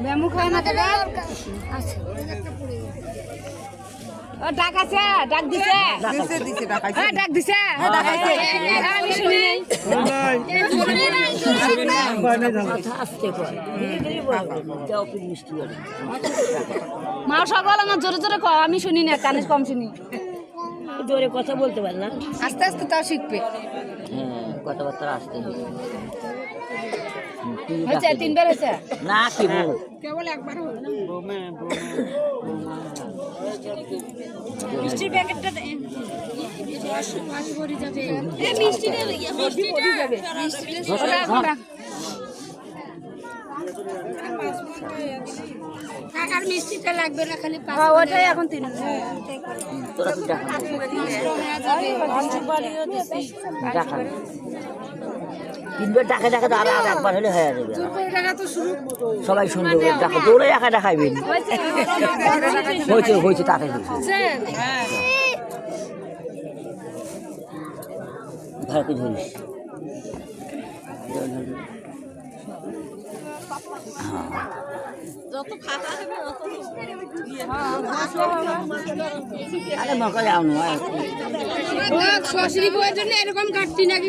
মেমু খায় না টাকা ডাক আছে ডাক দিছে ডাক দিছে আমি শুনি মা সকল আমার জোরে জোরে কও আমি শুনি না কানে কম শুনি জোরে কথা বলতে পারে না আস্তে আস্তে তাও শিখবে হ্যাঁ কথাবার্তা আসতে হয়েছে তিনবার হয়েছে না কি বল কেবল একবার হলো মিষ্টির প্যাকেটটা কাকার মিষ্টিটা লাগবে না খালি ওটাই এখন তিন তিনবার ডাকে ডাকে আর একবার হলে হয়ে যাবে সবাই শুনবে ডাকে দৌড়ে একা দেখাইবেন হয়েছে হয়েছে তাকে ভারতে ধরিস আরে মকালে আউন শ্বশুরি বউয়ের জন্য এরকম কাটতি নাকি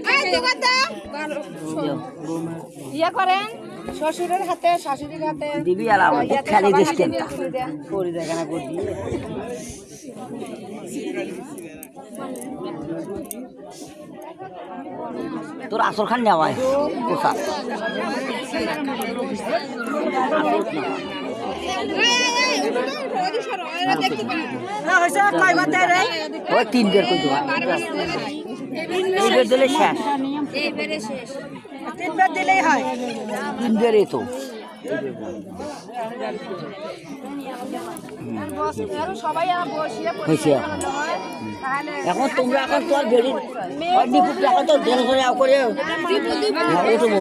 ইয়ে করেন শ্বশুরের হাতে শাশুড়ির হাতে দিবি আর আমার খালি দিস কেন করি দেখা না করবি তোর আসর খান নেওয়ায় পোশাক তিন বের করে দেওয়া দিলে শেষ তিনবার দিলেই হয় তিন বেরে তো হয়েছে এখন তোমরা এখন তোর বেরিয়ে এখন তো দেড় করে